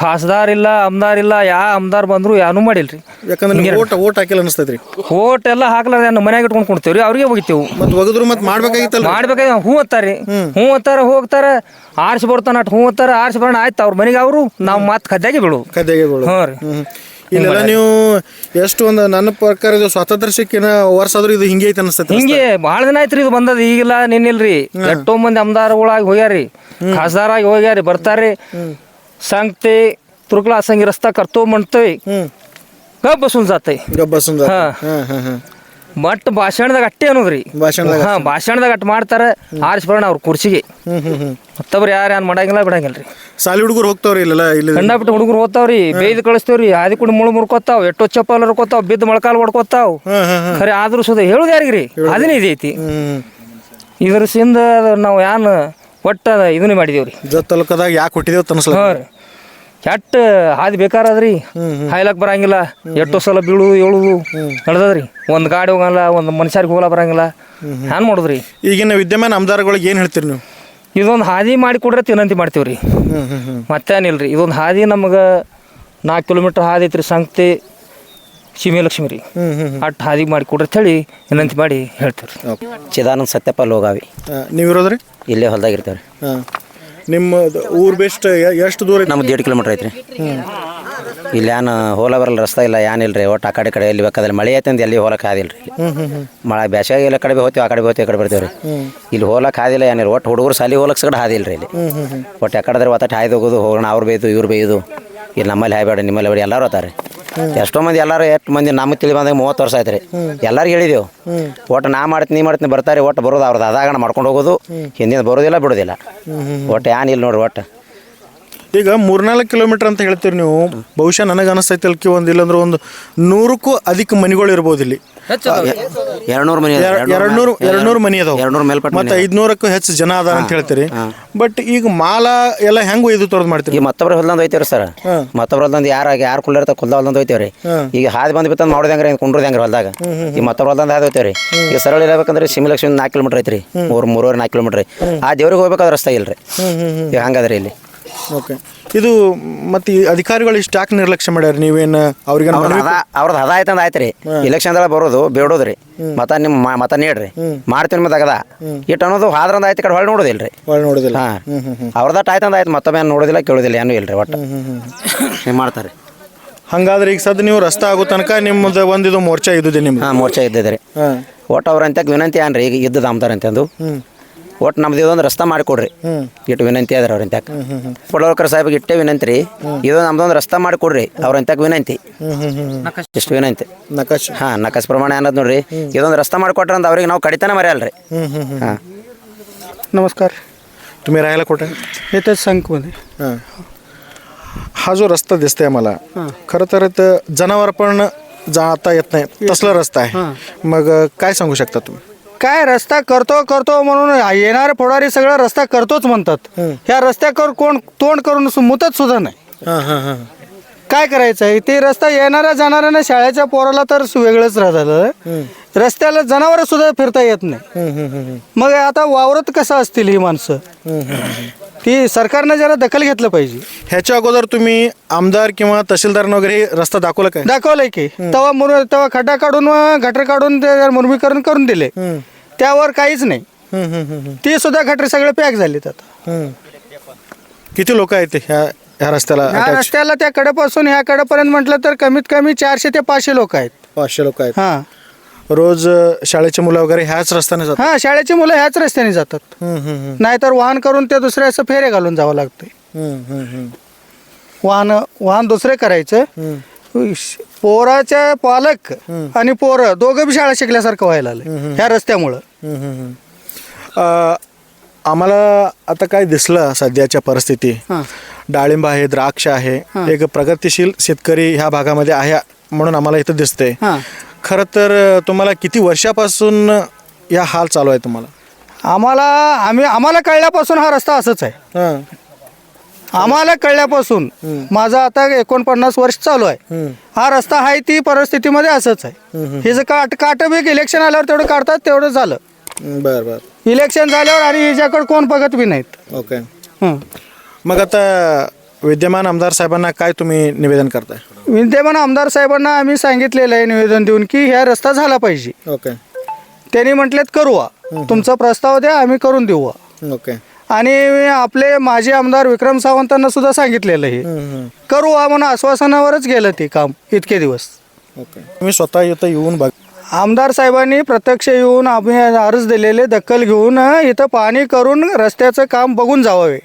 ಖಾಸದಾರ್ ಇಲ್ಲ, ಅಮ್ದಾರ್ ಇಲ್ಲ, ಅಮ್ದಾರ್ ಬಂದ್ರು ಯಾರು ಮಾಡಿಲ್ರಿ. ಯಾಕಂದ್ರೆ ಓಟ್ ಹಾಕಿಲ್ಲ ಅನಿಸ್ತೈತ್ರಿ? ಓಟ್ ಎಲ್ಲ ಹಾಕ್ಲಾರ ನಮ್ಮ ಮನ್ಯಾಗ ಇಟ್ಕೊಂಡು ಕೊಡ್ತೇವ್ರಿ ಅವ್ರಿಗೆ ಹೋಗಿತ್ತೇವು. ಮತ್ತೆ ಒಗದ್ರು ಮತ್ತೆ ಮಾಡ್ಬೇಕಾಗಿತ್ತಲ್ಲ? ಮಾಡ್ಬೇಕಾಗಿ ಹೂ ಅತ್ತಾರ ಹೋಗ್ತಾರ ಆರ್ಸಿ ಬರ್ತಾನ ಹೂ ಅತ್ತಾರ ಆರ್ಸಿ ಬರೋಣ ಆಯ್ತು ಅವ್ರ ಮನೆಗೆ ಅವರು ನಾವು ಮಾತು ಕದ್ದಾಗೆ ಬೀಳು. ಹ್ಞೂ ರೀ. ಇಲ್ಲೆಲ್ಲ ನೀವು ಎಷ್ಟು ಒಂದು ನನ್ನ ಪ್ರಕಾರ ಇದು ಸ್ವಾತಂತ್ರ್ಯ ಸಿಕ್ಕಿನ ವರ್ಷ ಆದ್ರೂ ಇದು ಹಿಂಗೆ ಐತೆ ಅನಿಸ್ತೈತಿ. ಹಿಂಗೆ ಭಾಳ ದಿನ ಆಯ್ತ್ರಿ ಇದು ಬಂದದ ಈಗಿಲ್ಲ ನಿನ್ನಿಲ್ರಿ. ಎಷ್ಟೋ ಮಂದಿ ಅಮ್ದಾರಗಳಾಗಿ ಹೋಗ್ಯಾರಿ, ಖಾಸದಾರಾಗಿ ಹೋಗ್ಯಾರಿ, ಬರ್ತಾರ್ರಿ. सांगते तुरकला असंगी रस्ता करतो म्हणतोय गप बसून जाते. ಬಟ್ ಭಾಷಣದಾಗ ಅಟ್ಟೆ ಅನ್ನೋದ್ರಿ ಭಾಷಣದಾಗ ಅಟ್ಟು ಮಾಡ್ತಾರೆ ಆರಿಸಿ ಬರೋಣ ಅವ್ರ ಕುರ್ಚಿಗೆ. ಮತ್ತೊಬ್ರು ಯಾರು ಮಾಡಂಗಿಲ್ಲ ಬಿಡಂಗಿಲ್ರಿ. ಸಾಲಿ ಹುಡುಗರು ಹೋಗ್ತಾವ್ರಿ ಇಲ್ಲೆಲ್ಲ ಗಂಡ ಬಿಟ್ಟು ಹುಡುಗರು ಹೋಗ್ತಾವ್ರಿ ಬೇಯ್ದು ಕಳಿಸ್ತೇವ್ರಿ. ಆದಿ ಕೂಡ ಮುರ್ಕೋತಾವ್ ಎಷ್ಟೋ ಚಪ್ಪಲ್ ಹರ್ಕೋತಾವ್ ಬಿದ್ದು ಮೊಳಕಾಲ್ ಹೊಡ್ಕೋತಾವ್. ಖರೆ ಆದ್ರೂ ಸುದ ಹೇಳುದು ಯಾರಿಗ್ರಿ ಅದನ್ನೇ ಇದೈತಿ. ಇದ್ರಸಿಂದ ನಾವು ಯಾನ್ ಒಟ್ಟ ಇದನ್ನೇ ಮಾಡಿದೇವ್ರಿ. ತಾಲೂಕದಾಗ ಯಾಕೆ ಹುಟ್ಟಿದೇವ್ ತನಸ್ಲ ಕೆಟ್ಟ ಹಾದಿ ಬೇಕಾರಾದ್ರಿ ಹಾಯ್ಲಕ್ ಬರಂಗಿಲ್ಲ. ಎಷ್ಟೋ ಸಲ ಬೀಳುದು ಏಳುದು ನಡೆದದ್ರಿ. ಒಂದು ಗಾಡಿ ಹೋಗಲ್ಲ, ಒಂದು ಮನುಷ್ಯರಿಗೆ ಹೋಗಲ್ಲ ಬರಂಗಿಲ್ಲ. ಏನ್ ಮಾಡುದ್ರಿ? ಈಗಿನ ವಿದ್ಯಮಾನ ಅಮ್ದಾರಗಳಿಗೆ ಏನು ಹೇಳ್ತೀರಿ ನೀವು? ಇದೊಂದು ಹಾದಿ ಮಾಡಿ ಕೊಡ್ರೆ ವಿನಂತಿ ಮಾಡ್ತೀವ್ರಿ. ಮತ್ತೇನಿಲ್ರಿ. ಇದೊಂದು ಹಾದಿ ನಮ್ಗೆ 4 ಕಿಲೋಮೀಟರ್ ಹಾದಿ ಐತ್ರಿ ಸಂಗತಿ ಸೀಮೆಲಕ್ಷ್ಮಿ ರೀ. ಅಟ್ಟು ಹಾದಿ ಮಾಡಿ ಕೊಡ್ರಿ ಹೇಳಿ ವಿನಂತಿ ಮಾಡಿ ಹೇಳ್ತೀವ್ರಿ. ಚಿದಾನಂದ ಸತ್ಯಪ್ಪ ಲೋಗಾವಿ. ನೀವು ಇರೋದ್ರಿ ಇಲ್ಲೇ ಹೊಲ್ದಾಗಿರ್ತೇವ್ರಿ. ನಿಮ್ಮ ಊರು ಬೆಸ್ಟ್ ಎಷ್ಟು ದೂರ? ನಮ್ದು 1.5 ಕಿಲೋಮೀಟ್ರ್ ಐತ್ರಿ. ಇಲ್ಲಿ ಏನು ಹೋಲ ಬರಲ್ಲ ರಸ್ತೆ ಇಲ್ಲ ಏನಿಲ್ರಿ. ಒಟ್ಟು ಆ ಕಡೆ ಎಲ್ಲಿ ಬೇಕಾದ್ರೆ ಮಳೆ ಐತಂದು ಎಲ್ಲಿ ಹೋಲಕ್ಕೆ ಆದಿಲ್ಲ ರೀ. ಮಳೆ ಬ್ಯಾಸಾಗಿ ಎಲ್ಲ ಕಡೆ ಹೋಗ್ತೀವಿ, ಆ ಕಡೆ ಹೋಗ್ತೀವಿ, ಈ ಕಡೆ ಬರ್ತೀವಿ ರೀ. ಇಲ್ಲಿ ಹೋಲಕ್ಕೆ ಆದಿಲ್ಲ ಏನಿಲ್ಲ. ಒಟ್ಟು ಹುಡುಗರು ಸಾಲಿ ಹೋಲಕ್ಕೆ ಸಗಡೆ ಹಾದಿಲ್ಲ ರೀ ಇಲ್ಲಿ. ಒಟ್ಟು ಯಾಕಡೆ ಒತ್ತಟ್ಟು ಹಾಯ್ದು ಹೋಗೋದು ಹೋಗೋಣ ಅವ್ರು ಬೇಯ್ದು ಇವ್ರು ಬೇಯ್ದು ಇಲ್ಲಿ ನಮ್ಮಲ್ಲಿ ಹಾಯ್ಬೇಡ ನಿಮ್ಮಲ್ಲಿ ಬೇಡ ಎಲ್ಲರೂ ಹೋಗ್ತಾರೆ. ಎಷ್ಟೋ ಮಂದಿ ಎಲ್ಲರೂ ಎಷ್ಟು ಮಂದಿ ನಮಗೆ ತಿಳಿ ಬಂದಾಗ 30 ವರ್ಷ ಆಯ್ತು ರೀ ಎಲ್ಲರಿಗೂ ಹೇಳಿದೆವು ಒಟ್ಟು ನಾ ಮಾಡ್ತೀನಿ ನೀ ಮಾಡ್ತೀನಿ ಬರ್ತಾರೆ ಒಟ್ಟು ಬರೋದು ಅವ್ರದ್ದು ಅದಾಗಣ ಮಾಡ್ಕೊಂಡು ಹೋಗೋದು ಹಿಂದಿನ ಬರೋದಿಲ್ಲ ಬಿಡೋದಿಲ್ಲ ಒಟ್ಟು ಏನಿಲ್ಲ ನೋಡ್ರಿ ಒಟ್ಟು ಈಗ 3-4 ಕಿಲೋಮೀಟರ್ ಅಂತ ಹೇಳ್ತೀರಿ ನೀವು ಬಹುಶಃ ನನಗೆ ಅನಿಸ್ತೈತೆ ಅಲ್ಕಿ ಒಂದು ಇಲ್ಲಾಂದ್ರೆ ಒಂದು 100ಕ್ಕೂ ಅಧಿಕ ಮನೆಗಳು ಇರ್ಬೋದು ಇಲ್ಲಿ 200 ಮನೆ 200 ಮನೆ ಅದಾವ 200 ಮೇಲ್ಪಟ್ಟ ಮತ್ತೆ 500ಕ್ಕೂ ಹೆಚ್ಚು ಜನ ಅದ ಅಂತ ಹೇಳ್ತೀರಿ ಬಟ್ ಈಗ ಮಾಲ ಎಲ್ಲ ಹೆಂಗ್ ಇದು ತೊರೆದು ಮಾಡ್ತೀರಿ ಈಗ ಮತ್ತೊಬ್ರು ಹೊಲ್ದಂದು ಹೋಯ್ತೇವ್ರಿ ಸರ್ ಮತ್ತೊಬ್ರು ಹೊಲ್ದಂದು ಯಾರು ಕುಳ್ಳ ಇರ್ತಾವ ಕುಲ್ದ ಹೊಲ್ದಂದು ಹೋಯ್ತೇವ್ರಿ ಈಗ ಹಾದಿ ಬಂದು ಬಿತ್ತಂದು ಮಾಡೋದಂಗ್ರಿ ಕುಂಡ್ರದು ಹೆಂಗ್ರಿ ಹೊಲ್ದಾಗ ಈಗ ಮತ್ತೊಬ್ರು ಹೊಲ್ದಂದು ಹಾದಿ ಹೋಯ್ತೇವ್ರಿ ಈಗ ಸರಳ ಇರಬೇಕಂದ್ರೆ ಸಿಮಿಲಕ್ಷ್ಮಿ 4 ಕಿಲೋಮೀಟರ್ ಐತ್ರಿ 3-4 ಕಿಲೋಮೀಟರ್ ಆ ದೇವ್ರಿಗೆ ಹೋಗ್ಬೇಕಾದ್ರೆ ರಸ್ತೆ ಇಲ್ರಿ ಈಗ ಹಂಗದ್ರಿ ಇಲ್ಲಿ ಓಕೆ ಇದು ಮತ್ತೆ ಈ ಅಧಿಕಾರಿಗಳು ಇಷ್ಟು ಯಾಕೆ ನಿರ್ಲಕ್ಷ್ಯ ಮಾಡ್ಯಾರ ನೀವೇನು ಅವ್ರಿಗೆ ಅವ್ರದ್ದು ಹದ ಆಯ್ತಂದ ಆಯ್ತು ರೀ ಇಲೆಕ್ಷನ್ದಾಗ ಬರೋದು ಬೇಡೋದ್ರಿ ಮತ ನೀಡ್ರಿ ಮಾಡ್ತೀನಿ ಮತ್ತೆ ಆಗದ ಇಟ್ಟು ಅನ್ನೋದು ಹಾದ್ರಂದ ಆಯ್ತು ಕಡೆ ಹೊಳ್ಳಿ ನೋಡೋದಿಲ್ರಿ ನೋಡೋದಿಲ್ಲ ಅವ್ರದಟ್ಟು ಆಯ್ತಂದ ಆಯ್ತು ಮತ್ತೊಮ್ಮೆ ನೋಡೋದಿಲ್ಲ ಕೇಳೋದಿಲ್ಲ ಏನೂ ಇಲ್ರಿ ಒಟ್ಟು ಮಾಡ್ತಾರೆ ಹಂಗಾದ್ರೆ ಈಗ ಸದ್ ನೀವು ರಸ್ತೆ ಆಗೋ ತನಕ ನಿಮ್ಮದು ಒಂದಿದು ಮೋರ್ಚಾ ಇದ್ದಿದೆ ನಿಮ್ಗೆ ಮೋರ್ಚಾ ಇದ್ದಿದೆ ರೀ ಒಟ್ಟು ಅವ್ರಂತ ವಿನಂತಿ ಏನ್ರಿ ಈಗ ಇದ್ದದ ಅಂತಾರೆ ಅಂತಂದು ಒಟ್ಟು ನಮ್ದು ಇದೊಂದು ರಸ್ತೆ ಮಾಡಿಕೊಡ್ರಿ ಇಟ್ಟು ವಿನಂತಿ ಅದ್ರ ಅವ್ರ ಇಂತಕ್ ಪಡೋಲ್ಕರ್ ಸಾಹೇಬ್ಗೆ ಇಟ್ಟೆ ವಿನಂತಿ ರೀ ಇದೊಂದು ನಮ್ದೊಂದು ರಸ್ತೆ ಮಾಡಿಕೊಡ್ರಿ ಅವ್ರ ಇಂತಕ್ ವಿನಂತಿ ಇಷ್ಟು ವಿನಂತಿ ನಕಾಶ್ ಪ್ರಮಾಣ ಅನ್ನೋದು ನೋಡ್ರಿ ಇದೊಂದು ರಸ್ತೆ ಮಾಡಿಕೊಟ್ರ ಅಂತ ಅವ್ರಿಗೆ ನಾವು ಕಡಿತಾನೆ ಮರೆಯಲ್ರಿ नमस्कार तुम्ही राहायला कुठे येतच संकमध्ये हा जो रस्ता दिसतोय मला खरं तर जनावर पण जाता येत नाही तसला रस्ता आहे मग काय सांगू शकता तुम्ही काय रस्ता करतो म्हणून येणारे फोडारी सगळा रस्ता करतोच म्हणतात ह्या रस्त्यावर कोण तोंड करून मुतत सुद्धा नाही काय करायचं आहे ते रस्ता येणाऱ्या जाणाऱ्यांना शाळेच्या पोराला तर वेगळंच राहतं रस्त्याला जनावर सुद्धा फिरता येत नाही मग आता वावरत कसं असतील ही माणसं ती सरकारनं जरा दखल घेतलं पाहिजे ह्याच्या अगोदर तुम्ही आमदार किंवा तहसीलदार वगैरे रस्ता दाखवला काय दाखवलंय की तेव्हा खड्डा काढून गटर काढून ते मुरमीकरण करून दिले त्यावर काहीच नाही ती सुद्धा गटर सगळे पॅक झालीत आता किती लोक आहेत ह्या रस्त्याला ह्या रस्त्याला त्या कडेपासून ह्या कडेपर्यंत म्हटलं तर कमीत कमी 400 ते 500 लोक आहेत 500 लोक आहेत हा रोज शाळेची मुलं वगैरे ह्याच रस्त्याने जातात हा शाळेची मुलं ह्याच रस्त्याने जातात नाहीतर वाहन करून ते दुसऱ्या असं फेरे घालून जावं लागतंय वाहन दुसरे करायचं पोराच्या पालक आणि पोरं दोघं बी शाळा शिकल्यासारखं व्हायला लागलं ह्या रस्त्यामुळं आम्हाला आता काय दिसलं सध्याच्या परिस्थिती डाळिंब आहे द्राक्ष आहे एक प्रगतिशील शेतकरी ह्या भागामध्ये आहे म्हणून आम्हाला इथं दिसते खरं तर तुम्हाला किती वर्षापासून या हाल चालू आहे तुम्हाला आम्हाला कळल्यापासून हा रस्ता असंच आहे आम्हाला कळल्यापासून माझा आता 49 वर्ष चालू आहे हा रस्ता आहे ती परिस्थितीमध्ये असंच आहे हे जे काट बी इलेक्शन आल्यावर तेवढं काढतात तेवढं झालं बर इलेक्शन झाल्यावर आणि हिच्याकडे कोण बघत बी नाहीत ओके मग आता विद्यमान आमदार साहेबांना काय तुम्ही निवेदन करताय विद्यमान आमदार साहेबांना आम्ही सांगितलेलं आहे निवेदन देऊन की ह्या रस्ता झाला पाहिजे ओके त्यांनी म्हटलेत करू तुमचा प्रस्ताव द्या आम्ही करून देऊ ओके आणि आपले माजी आमदार विक्रम सावंतांना सुद्धा सांगितलेलं हे करू म्हणून आश्वासनावरच गेलं ते काम इतके दिवस ओके तुम्ही स्वतः इथं येऊन बघ आमदार साहेबांनी प्रत्यक्ष येऊन आम्ही अर्ज दिलेले दखल घेऊन इथं पाहणी करून रस्त्याचं काम बघून जावावे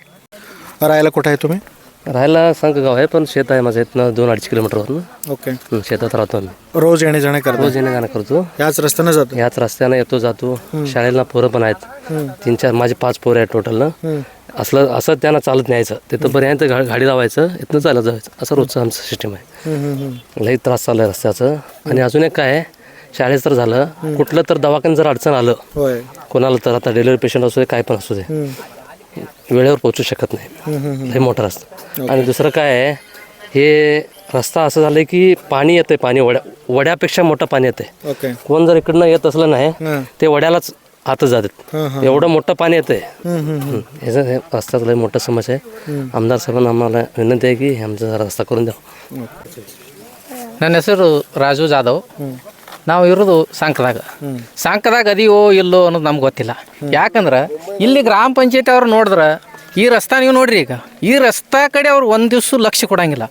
राहायला कुठे आहे तुम्ही राहायला संकगाव आहे पण शेत आहे माझं इथनं 2-2.5 किलोमीटरवरून ओके शेतात राहतो आम्ही रोज येणे जाणे करतो रोज येणं जाणं करतो ह्याच रस्त्याने जातो ह्याच रस्त्यानं येतो जातो शाळेला पोरं पण आहेत 3-4 माझे 5 पोरं आहेत टोटल असं त्यांना चालत न्यायचं तिथं पर्यंत गाडी लावायचं इथनं चालत जायचं असं रोजचं आमचं सिस्टम आहे लई त्रास चालू आहे रस्त्याचं आणि अजून एक काय आहे शाळेत तर झालं कुठलं तर दवाखान्यात जर अडचण आलं कोणाला तर आता डिलिव्हरी पेशंट असू दे काय पण असू दे वेळेवर पोहोचू शकत नाही हे मोठा रस्ता आणि दुसरं काय आहे हे रस्ता असं झालं आहे की पाणी येतं पाणी वड्यापेक्षा मोठं पाणी येतं ओके कोण जर इकडनं येत असलं नाही ते वड्यालाच आतच जातात एवढं मोठं पाणी येतंय हे रस्त्यात लई मोठं समस्या आहे आमदार साहेबांना आम्हाला विनंती आहे की आमचा रस्ता करून द्या ನನ್ನ ಹೆಸರು ರಾಜು ಜಾಧವ್ ನಾವು ಇರೋದು ಸಾಂಕದಾಗ ಅದೀವೋ ಇಲ್ಲೋ ಅನ್ನೋದು ನಮ್ಗೆ ಗೊತ್ತಿಲ್ಲ ಯಾಕಂದ್ರೆ ಇಲ್ಲಿ ಗ್ರಾಮ ಪಂಚಾಯತಿ ಅವ್ರು ನೋಡಿದ್ರೆ ಈ ರಸ್ತಾ ನೀವು ನೋಡ್ರಿ ಈಗ ಈ ರಸ್ತಾ ಕಡೆ ಅವ್ರು ಒಂದು ದಿವಸ ಲಕ್ಷ್ಯ ಕೊಡಂಗಿಲ್ಲ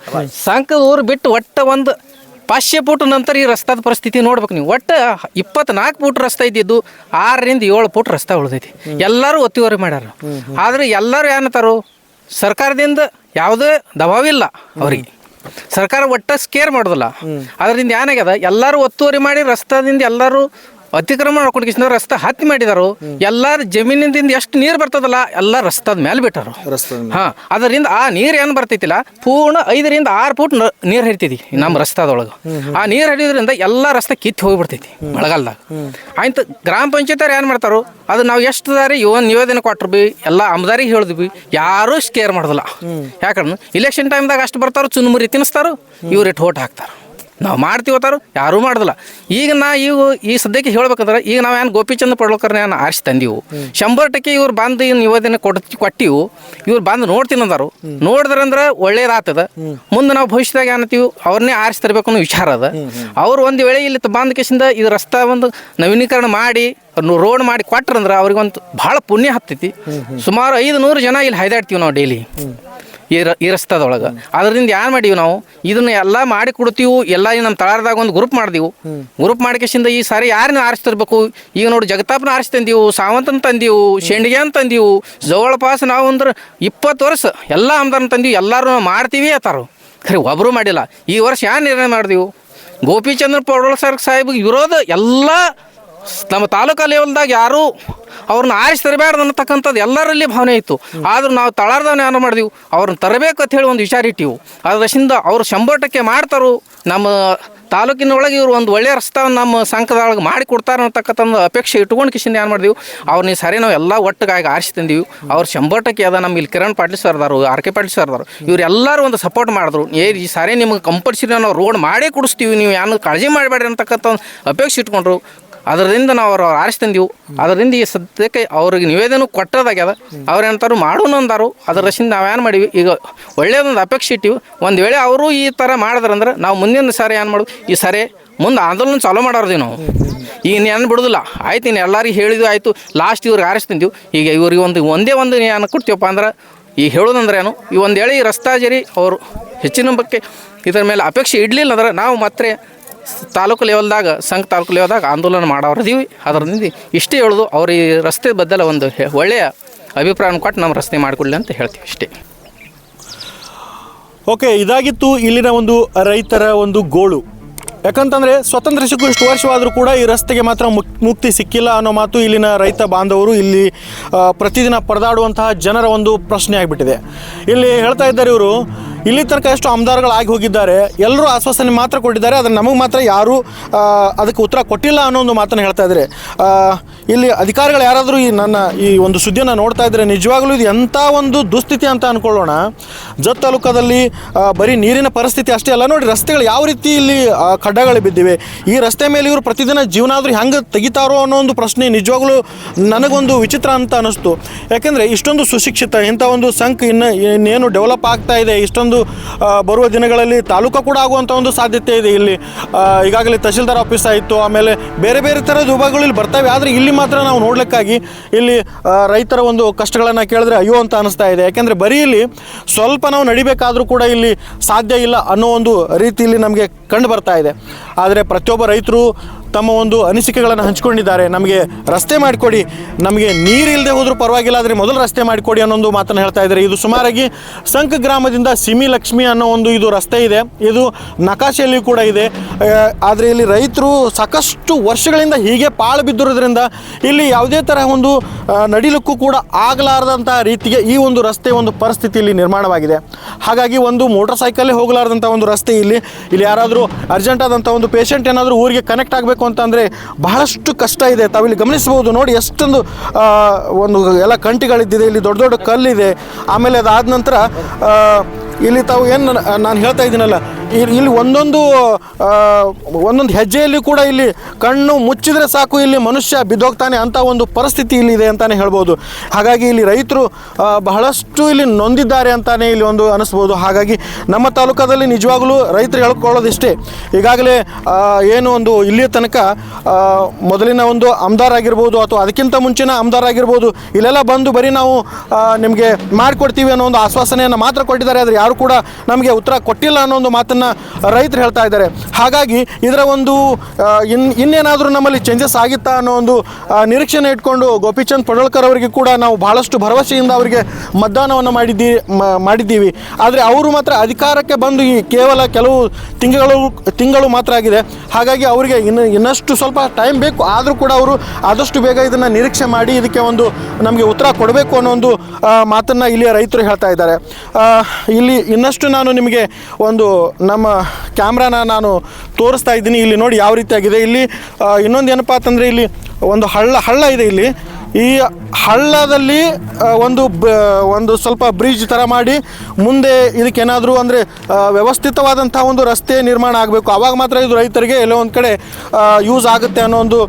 ಸಂಕದ ಊರು ಬಿಟ್ಟು ಒಟ್ಟು ಒಂದು 500 ಫೂಟ್ ನಂತರ ಈ ರಸ್ತಾದ ಪರಿಸ್ಥಿತಿ ನೋಡ್ಬೇಕು ನೀವು ಒಟ್ಟು 24 ಫೂಟ್ ರಸ್ತಾ ಇದ್ದಿದ್ದು 6ರಿಂದ 7 ಫೂಟ್ ರಸ್ತಾ ಉಳಿದೈತಿ ಎಲ್ಲರೂ ಒತ್ತಿವರಿ ಮಾಡ್ಯಾರ ಆದ್ರೆ ಎಲ್ಲರೂ ಏನಂತಾರು ಸರ್ಕಾರದಿಂದ ಯಾವುದೇ ದಬಾವಿಲ್ಲ ಅವ್ರಿಗೆ ಸರ್ಕಾರ ಒಟ್ಟ ಕೇರ್ ಮಾಡೋದಿಲ್ಲ. ಅದರಿಂದ ಏನಾಗ್ಯದ, ಎಲ್ಲರೂ ಒತ್ತುವರಿ ಮಾಡಿ ರಸ್ತಾದಿಂದ ಎಲ್ಲರೂ ಅತಿಕ್ರಮಣ ಮಾಡ್ಕೊಂಡು ರಸ್ತೆ ಹತ್ತಿ ಮಾಡಿದಾರು. ಎಲ್ಲಾರು ಜಮೀನಿಂದ ಎಷ್ಟು ನೀರು ಬರ್ತದಲ್ಲ ಎಲ್ಲ ರಸ್ತಾದ ಮೇಲೆ ಬಿಟ್ಟಾರು. ಹಾ, ಅದರಿಂದ ಆ ನೀರು ಏನು ಬರ್ತೈತಿಲ್ಲ ಪೂರ್ಣ 5 ರಿಂದ 6 ಫೂಟ್ ನೀರು ಹರಿತೈತಿ ನಮ್ಮ ರಸ್ತಾದೊಳಗೆ. ಆ ನೀರು ಹರಿಯೋದ್ರಿಂದ ಎಲ್ಲ ರಸ್ತೆ ಕಿತ್ತು ಹೋಗ್ಬಿಡ್ತೈತಿ ಮಳೆಗಾಲದಾಗ. ಆಯ್ತು, ಗ್ರಾಮ ಪಂಚಾಯತ್ ಏನು ಮಾಡ್ತಾರೋ ಅದು ನಾವು ಎಷ್ಟು ದಾರಿ ನಿವೇದನೆ ಕೊಟ್ಟರು ಬಿ ಎಲ್ಲ ಆಮದಾರಿಗೆ ಹೇಳಿದ್ವಿ, ಯಾರೂ ಕೇರ್ ಮಾಡೋದಿಲ್ಲ. ಯಾಕಂದ್ರೆ ಇಲೆಕ್ಷನ್ ಟೈಮ್ದಾಗ ಅಷ್ಟು ಬರ್ತಾರೋ ಚುನ್ಮುರಿ ತಿನ್ನಿಸ್ತಾರೋ, ಇವ್ರು ಇಟ್ಟು ಓಟ್ ಹಾಕ್ತಾರೆ. ನಾವು ಮಾಡ್ತೀವತ್ತಾರು ಯಾರೂ ಮಾಡೋದಿಲ್ಲ. ಈಗ ಈ ಸದ್ಯಕ್ಕೆ ಹೇಳ್ಬೇಕಂದ್ರೆ ಈಗ ನಾವು ಏನು ಗೋಪಿಚಂದ್ರ ಪಡ್ಲಕರ್ನ ಏನು ಆರಿಸಿ ತಂದೀವು, 100% ಇವ್ರು ಬಂದು ನಿವೇದನೆ ಕೊಟ್ಟಿವು. ಇವ್ರು ಬಂದು ನೋಡ್ತೀನಂದಾರು, ನೋಡಿದ್ರಂದ್ರೆ ಒಳ್ಳೇದಾಗ್ತದ. ಮುಂದೆ ನಾವು ಭವಿಷ್ಯದಾಗ ಏನತ್ತೀವಿ ಅವ್ರನ್ನೇ ಆರಿಸಿ ತರಬೇಕು ಅನ್ನೋ ವಿಚಾರ ಅದ. ಅವ್ರು ಒಂದು ವೇಳೆ ಇಲ್ಲಿ ಬಂದ ಕೇಸಿಂದ ಇದು ರಸ್ತೆ ಒಂದು ನವೀಕರಣ ಮಾಡಿ ರೋಡ್ ಮಾಡಿ ಕೊಟ್ರಂದ್ರೆ ಅವ್ರಿಗೊಂದು ಭಾಳ ಪುಣ್ಯ ಹತ್ತೈತಿ. ಸುಮಾರು 500 ಜನ ಇಲ್ಲಿ ಹೈದಾಡ್ತೀವಿ ನಾವು ಡೈಲಿ ಈ ರಸ್ತಾದೊಳಗೆ. ಅದರಿಂದ ಏನು ಮಾಡೀವಿ ನಾವು ಇದನ್ನ ಎಲ್ಲ ಮಾಡಿ ಕೊಡ್ತೀವಿ. ಎಲ್ಲ ನಮ್ಮ ತಳಾರದಾಗ ಒಂದು ಗ್ರೂಪ್ ಮಾಡಿದೆವು. ಗ್ರೂಪ್ ಮಾಡಿಕೆಸಿಂದ ಈ ಸಾರಿ ಯಾರನ್ನ ಆರಿಸ್ತಿರ್ಬೇಕು. ಈಗ ನೋಡಿ ಜಗತಾಪನ ಆರಿಸಿ ತಂದೀವು, ಸಾವಂತನ ತಂದೀವು, ಶೆಂಡಿಗೆ ಅಂತ ತಂದೀವು. ಜವಳಪಾಸ ನಾವು ಅಂದ್ರೆ 20 ವರ್ಷ ಎಲ್ಲ ಆಮದಾನ ತಂದೀವಿ. ಎಲ್ಲರೂ ಮಾಡ್ತೀವಿ ಅತ್ತಾರು, ಖರೆ ಒಬ್ಬರು ಮಾಡಿಲ್ಲ. ಈ ವರ್ಷ ಏನು ನಿರ್ಣಯ ಮಾಡಿದೆವು, ಗೋಪಿಚಂದ್ರ ಪಡ್ಲಕರ್ ಸಾಹೇಬ್ ವಿರೋಧ ಎಲ್ಲ ನಮ್ಮ ತಾಲೂಕಾ ಲೆವೆಲ್ದಾಗ ಯಾರೂ ಅವ್ರನ್ನ ಆರಿಸಿ ತರಬೇಡ್ದು ಅನ್ನತಕ್ಕಂಥದ್ದು ಎಲ್ಲರಲ್ಲಿ ಭಾವನೆ ಇತ್ತು. ಆದ್ರೂ ನಾವು ತಳಾರ್ದವನ್ನ ಏನು ಮಾಡಿದೆವು, ಅವ್ರನ್ನ ತರಬೇಕು ಅಂತ ಹೇಳಿ ಒಂದು ವಿಚಾರ ಇಟ್ಟಿವು. ಅದರಿಂದ ಅವ್ರು 100% ಮಾಡ್ತಾರೋ. ನಮ್ಮ ತಾಲೂಕಿನೊಳಗೆ ಇವರು ಒಂದು ಒಳ್ಳೆಯ ರಸ್ತೆಯನ್ನು ನಮ್ಮ ಸಂಘದೊಳಗೆ ಮಾಡಿ ಕೊಡ್ತಾರೆ ಅನ್ನತಕ್ಕಂಥ ಅಪೇಕ್ಷೆ ಇಟ್ಕೊಂಡು ಕಿಶಿಂದ ಏನು ಮಾಡಿದೆವು, ಅವ್ರನ್ನ ಸರಿ ನಾವು ಎಲ್ಲ ಒಟ್ಟಿಗಾಗಿ ಆರಿಸಿ ತಂದೀವಿ. ಅವ್ರು 100% ಅದ. ನಮ್ಮ ಇಲ್ಲಿ ಕಿರಣ್ ಪಾಟೀಲ್ ಸರ್ ಅದಾರು, ಆರ್ ಕೆ ಪಾಟೀಲ್ ಸರ್ ಅದಾರು, ಇವರೆಲ್ಲರೂ ಒಂದು ಸಪೋರ್ಟ್ ಮಾಡಿದ್ರು. ಈ ಸಾರಿ ನಿಮ್ಗೆ ಕಂಪಲ್ಸರಿ ನಾವು ರೋಡ್ ಮಾಡೇ ಕೊಡಿಸ್ತೀವಿ, ನೀವು ಏನು ಕಾಳಜಿ ಮಾಡಬೇಡ್ರಿ ಅಂತಕ್ಕಂಥ ಅಪೇಕ್ಷೆ ಇಟ್ಕೊಂಡ್ರು. ಅದರಿಂದ ನಾವು ಅವ್ರು ಆರಿಸಿ ತಂದೀವು. ಅದರಿಂದ ಈ ಸದ್ಯಕ್ಕೆ ಅವ್ರಿಗೆ ನಿವೇದನೆ ಕೊಟ್ಟದಾಗ್ಯದ. ಅವ್ರು ಏನಂತಾರು ಮಾಡೋಣ ಅಂದಾರು. ಅದರಿಂದ ನಾವೇನು ಮಾಡೀವಿ, ಈಗ ಒಳ್ಳೆಯದೊಂದು ಅಪೇಕ್ಷೆ ಇಟ್ಟಿವಿ. ಒಂದು ವೇಳೆ ಅವರು ಈ ಥರ ಮಾಡಿದ್ರಂದ್ರೆ ನಾವು ಮುಂದಿನ ಸಾರಿ ಏನು ಮಾಡೋದು, ಈ ಸಾರಿ ಮುಂದೆ ಆಂದೋಲನ ಚಾಲೂ ಮಾಡೋರ್ದೀವಿ ನಾವು. ಈಗ ಏನು ಬಿಡೋದಿಲ್ಲ. ಆಯ್ತು, ಇನ್ನು ಎಲ್ಲರಿಗೂ ಹೇಳಿದ್ವಿ, ಆಯಿತು, ಲಾಸ್ಟ್ ಇವ್ರಿಗೆ ಆರಿಸಿ ತಂದೀವಿ. ಈಗ ಇವ್ರಿಗೆ ಒಂದೇ ಏನು ಕೊಡ್ತೀವಪ್ಪ ಅಂದ್ರೆ ಈಗ ಹೇಳೋದಂದ್ರೆ ಏನು, ಈ ಒಂದು ವೇಳೆ ಈ ರಸ್ತಾ ಜರಿ ಅವರು ಹೆಚ್ಚಿನ ಬಗ್ಗೆ ಇದರ ಮೇಲೆ ಅಪೇಕ್ಷೆ ಇಡಲಿಲ್ಲ ಅಂದ್ರೆ ನಾವು ಮತ್ತೆ ತಾಲೂಕು ಲೆವೆಲ್ದಾಗ ತಾಲೂಕು ಲೆವೆಲ್ದಾಗ ಆಂದೋಲನ ಮಾಡೋರಿದ್ದೀವಿ. ಅದರಿಂದ ಇಷ್ಟೇ ಹೇಳೋದು, ಅವ್ರು ಈ ರಸ್ತೆ ಬದಲ ಒಂದು ಒಳ್ಳೆಯ ಅಭಿಪ್ರಾಯ ಕೊಟ್ಟು ನಮ್ಮ ರಸ್ತೆ ಮಾಡಿಕೊಡ್ಲಿ ಅಂತ ಹೇಳ್ತೀವಿ ಇಷ್ಟೇ. ಓಕೆ, ಇದಾಗಿತ್ತು ಇಲ್ಲಿನ ಒಂದು ರೈತರ ಒಂದು ಗೋಳು. ಯಾಕಂತಂದರೆ ಸ್ವತಂತ್ರ ಸಿಕ್ಕು ಇಷ್ಟು ವರ್ಷವಾದರೂ ಕೂಡ ಈ ರಸ್ತೆಗೆ ಮಾತ್ರ ಮುಕ್ತಿ ಸಿಕ್ಕಿಲ್ಲ ಅನ್ನೋ ಮಾತು ಇಲ್ಲಿನ ರೈತ ಬಾಂಧವರು, ಇಲ್ಲಿ ಪ್ರತಿದಿನ ಪರದಾಡುವಂತಹ ಜನರ ಒಂದು ಪ್ರಶ್ನೆ ಆಗಿಬಿಟ್ಟಿದೆ. ಇಲ್ಲಿ ಹೇಳ್ತಾ ಇದ್ದಾರೆ ಇವರು, ಇಲ್ಲಿ ತನಕ ಎಷ್ಟು ಆಮದಾರಗಳಾಗಿ ಹೋಗಿದ್ದಾರೆ, ಎಲ್ಲರೂ ಆಶ್ವಾಸನೆ ಮಾತ್ರ ಕೊಟ್ಟಿದ್ದಾರೆ, ಆದರೆ ನಮಗೆ ಮಾತ್ರ ಯಾರೂ ಅದಕ್ಕೆ ಉತ್ತರ ಕೊಟ್ಟಿಲ್ಲ ಅನ್ನೋ ಒಂದು ಮಾತನ್ನು ಹೇಳ್ತಾ ಇದ್ದಾರೆ. ಇಲ್ಲಿ ಅಧಿಕಾರಿಗಳು ಯಾರಾದರೂ ಈ ಒಂದು ಸುದ್ದಿಯನ್ನು ನೋಡ್ತಾ ಇದ್ದರೆ ನಿಜವಾಗಲೂ ಇದು ಎಂಥ ಒಂದು ದುಸ್ಥಿತಿ ಅಂತ ಅಂದ್ಕೊಳ್ಳೋಣ. ಜತ್ ತಾಲೂಕದಲ್ಲಿ ಬರೀ ನೀರಿನ ಪರಿಸ್ಥಿತಿ ಅಷ್ಟೇ ಅಲ್ಲ, ನೋಡಿ ರಸ್ತೆಗಳು ಯಾವ ರೀತಿ ಇಲ್ಲಿ ಖಡ್ಡಗಳು ಬಿದ್ದಿವೆ. ಈ ರಸ್ತೆ ಮೇಲೆ ಇವರು ಪ್ರತಿದಿನ ಜೀವನ ಆದರೂ ಹೆಂಗೆ ತೆಗಿತಾರೋ ಅನ್ನೋ ಒಂದು ಪ್ರಶ್ನೆ ನಿಜವಾಗ್ಲೂ ನನಗೊಂದು ವಿಚಿತ್ರ ಅಂತ ಅನ್ನಿಸ್ತು. ಯಾಕೆಂದರೆ ಇಷ್ಟೊಂದು ಸುಶಿಕ್ಷಿತ ಇಂಥ ಒಂದು ಸಂಘ ಇನ್ನೇನು ಡೆವಲಪ್ ಆಗ್ತಾ ಇದೆ, ಇಷ್ಟೊಂದು ಬರುವ ದಿನಗಳಲ್ಲಿ ತಾಲೂಕು ಕೂಡ ಆಗುವಂಥ ಒಂದು ಸಾಧ್ಯತೆ ಇದೆ. ಇಲ್ಲಿ ಈಗಾಗಲೇ ತಹಶೀಲ್ದಾರ್ ಆಫೀಸ್ ಆಯಿತು, ಆಮೇಲೆ ಬೇರೆ ಬೇರೆ ಥರದ ವಿಭಾಗಗಳು ಇಲ್ಲಿ ಬರ್ತವೆ. ಆದರೆ ಇಲ್ಲಿ ಮಾತ್ರ ನಾವು ನೋಡ್ಲಿಕ್ಕಾಗಿ ಇಲ್ಲಿ ರೈತರ ಒಂದು ಕಷ್ಟಗಳನ್ನು ಕೇಳಿದ್ರೆ ಅಯ್ಯೋ ಅಂತ ಅನಿಸ್ತಾ ಇದೆ. ಯಾಕೆಂದರೆ ಬರೀ ಇಲ್ಲಿ ಸ್ವಲ್ಪ ನಾವು ನಡಿಬೇಕಾದರೂ ಕೂಡ ಇಲ್ಲಿ ಸಾಧ್ಯ ಇಲ್ಲ ಅನ್ನೋ ಒಂದು ರೀತಿಯಲ್ಲಿ ನಮಗೆ ಕಂಡು ಬರ್ತಾ ಇದೆ. ಆದರೆ ಪ್ರತಿಯೊಬ್ಬ ರೈತರು ತಮ್ಮ ಒಂದು ಅನಿಸಿಕೆಗಳನ್ನು ಹಂಚಿಕೊಂಡಿದ್ದಾರೆ. ನಮಗೆ ರಸ್ತೆ ಮಾಡಿಕೊಡಿ, ನಮಗೆ ನೀರು ಇಲ್ಲದೆ ಹೋದರೂ ಪರವಾಗಿಲ್ಲ, ಆದರೆ ಮೊದಲು ರಸ್ತೆ ಮಾಡಿಕೊಡಿ ಅನ್ನೋ ಒಂದು ಮಾತನ್ನು ಹೇಳ್ತಾ ಇದ್ದಾರೆ. ಇದು ಸುಮಾರಾಗಿ ಸಂಕ ಗ್ರಾಮದಿಂದ ಸಿಮಿ ಲಕ್ಷ್ಮಿ ಅನ್ನೋ ಒಂದು ಇದು ರಸ್ತೆ ಇದೆ. ಇದು ನಕಾಶೆಯಲ್ಲಿ ಕೂಡ ಇದೆ. ಆದರೆ ಇಲ್ಲಿ ರೈತರು ಸಾಕಷ್ಟು ವರ್ಷಗಳಿಂದ ಹೀಗೆ ಪಾಳು ಬಿದ್ದಿರೋದ್ರಿಂದ ಇಲ್ಲಿ ಯಾವುದೇ ತರಹ ಒಂದು ನಡಿಲಿಕ್ಕೂ ಕೂಡ ಆಗಲಾರದಂಥ ರೀತಿಗೆ ಈ ಒಂದು ರಸ್ತೆ ಒಂದು ಪರಿಸ್ಥಿತಿ ಇಲ್ಲಿ ನಿರ್ಮಾಣವಾಗಿದೆ. ಹಾಗಾಗಿ ಒಂದು ಮೋಟರ್ ಸೈಕಲ್ಲೇ ಹೋಗಲಾರ್ದಂಥ ಒಂದು ರಸ್ತೆ ಇಲ್ಲಿ ಯಾರಾದರೂ ಅರ್ಜೆಂಟ್ ಆದಂಥ ಒಂದು ಪೇಷಂಟ್ ಏನಾದರೂ ಊರಿಗೆ ಕನೆಕ್ಟ್ ಆಗಬೇಕು ಅಂತಂದರೆ ಬಹಳಷ್ಟು ಕಷ್ಟ ಇದೆ. ತಾವಿಲ್ಲಿ ಗಮನಿಸಬಹುದು, ನೋಡಿ ಎಷ್ಟೊಂದು ಒಂದು ಎಲ್ಲ ಕಂಟಿಗಳಿದ್ದಿದೆ, ಇಲ್ಲಿ ದೊಡ್ಡ ದೊಡ್ಡ ಕಲ್ಲಿದೆ. ಆಮೇಲೆ ಅದಾದ ನಂತರ ಇಲ್ಲಿ ತಾವು ಏನು ನಾನು ಹೇಳ್ತಾ ಇದ್ದೀನಲ್ಲ, ಇಲ್ಲಿ ಒಂದೊಂದು ಹೆಜ್ಜೆಯಲ್ಲಿ ಕೂಡ ಇಲ್ಲಿ ಕಣ್ಣು ಮುಚ್ಚಿದರೆ ಸಾಕು ಇಲ್ಲಿ ಮನುಷ್ಯ ಬಿದ್ದೋಗ್ತಾನೆ ಅಂತ ಒಂದು ಪರಿಸ್ಥಿತಿ ಇಲ್ಲಿದೆ ಅಂತಲೇ ಹೇಳ್ಬೋದು. ಹಾಗಾಗಿ ಇಲ್ಲಿ ರೈತರು ಬಹಳಷ್ಟು ಇಲ್ಲಿ ನೊಂದಿದ್ದಾರೆ ಅಂತಲೇ ಇಲ್ಲಿ ಒಂದು ಅನಿಸ್ಬೋದು. ಹಾಗಾಗಿ ನಮ್ಮ ತಾಲೂಕದಲ್ಲಿ ನಿಜವಾಗಲೂ ರೈತರು ಹೇಳ್ಕೊಳ್ಳೋದಿಷ್ಟೇ, ಈಗಾಗಲೇ ಏನು ಒಂದು ಇಲ್ಲಿಯ ತನಕ ಮೊದಲಿನ ಒಂದು ಆಮದಾರ್ ಆಗಿರ್ಬೋದು ಅಥವಾ ಅದಕ್ಕಿಂತ ಮುಂಚಿನ ಆಮದಾರ್ ಆಗಿರ್ಬೋದು, ಇಲ್ಲೆಲ್ಲ ಬಂದು ಬರೀ ನಾವು ನಿಮಗೆ ಮಾಡಿಕೊಡ್ತೀವಿ ಅನ್ನೋ ಒಂದು ಆಶ್ವಾಸನೆಯನ್ನು ಮಾತ್ರ ಕೊಟ್ಟಿದ್ದಾರೆ. ಆದರೆ ಯಾರು ಕೂಡ ನಮಗೆ ಉತ್ತರ ಕೊಟ್ಟಿಲ್ಲ ಅನ್ನೋ ಒಂದು ಮಾತನ್ನು ಮಾತನ್ನು ರೈತರು ಹೇಳ್ತಾ ಇದ್ದಾರೆ. ಹಾಗಾಗಿ ಇದರ ಒಂದು ಇನ್ನೇನಾದರೂ ನಮ್ಮಲ್ಲಿ ಚೇಂಜಸ್ ಆಗಿತ್ತಾ ಅನ್ನೋ ಒಂದು ನಿರೀಕ್ಷೆನ ಇಟ್ಕೊಂಡು ಗೋಪಿಚಂದ್ ಪಡೋಳ್ಕರ್ ಅವರಿಗೆ ಕೂಡ ನಾವು ಭಾಳಷ್ಟು ಭರವಸೆಯಿಂದ ಅವರಿಗೆ ಮತದಾನವನ್ನು ಮಾಡಿದ್ದೀವಿ. ಆದರೆ ಅವರು ಮಾತ್ರ ಅಧಿಕಾರಕ್ಕೆ ಬಂದು ಈ ಕೇವಲ ಕೆಲವು ತಿಂಗಳು ಮಾತ್ರ ಆಗಿದೆ. ಹಾಗಾಗಿ ಅವರಿಗೆ ಇನ್ನಷ್ಟು ಸ್ವಲ್ಪ ಟೈಮ್ ಬೇಕು. ಆದರೂ ಕೂಡ ಅವರು ಆದಷ್ಟು ಬೇಗ ಇದನ್ನು ನಿರೀಕ್ಷೆ ಮಾಡಿ ಇದಕ್ಕೆ ಒಂದು ನಮಗೆ ಉತ್ತರ ಕೊಡಬೇಕು ಅನ್ನೋ ಒಂದು ಮಾತನ್ನು ಇಲ್ಲಿಯ ರೈತರು ಹೇಳ್ತಾ ಇದ್ದಾರೆ. ಇಲ್ಲಿ ಇನ್ನಷ್ಟು ನಾನು ನಿಮಗೆ ಒಂದು ನಮ್ಮ ಕ್ಯಾಮ್ರಾನ ನಾನು ತೋರಿಸ್ತಾ ಇದ್ದೀನಿ. ಇಲ್ಲಿ ನೋಡಿ ಯಾವ ರೀತಿಯಾಗಿದೆ. ಇಲ್ಲಿ ಇನ್ನೊಂದು ಏನಪ್ಪ ಅಂತಂದರೆ ಇಲ್ಲಿ ಒಂದು ಹಳ್ಳ ಇದೆ. ಇಲ್ಲಿ ಈ ಹಳ್ಳದಲ್ಲಿ ಒಂದು ಸ್ವಲ್ಪ ಬ್ರಿಡ್ಜ್ ಥರ ಮಾಡಿ ಮುಂದೆ ಇದಕ್ಕೇನಾದರೂ ಅಂದರೆ ವ್ಯವಸ್ಥಿತವಾದಂಥ ಒಂದು ರಸ್ತೆ ನಿರ್ಮಾಣ ಆಗಬೇಕು. ಆವಾಗ ಮಾತ್ರ ಇದು ರೈತರಿಗೆ ಎಲ್ಲೋ ಒಂದು ಕಡೆ ಯೂಸ್ ಆಗುತ್ತೆ ಅನ್ನೋ ಒಂದು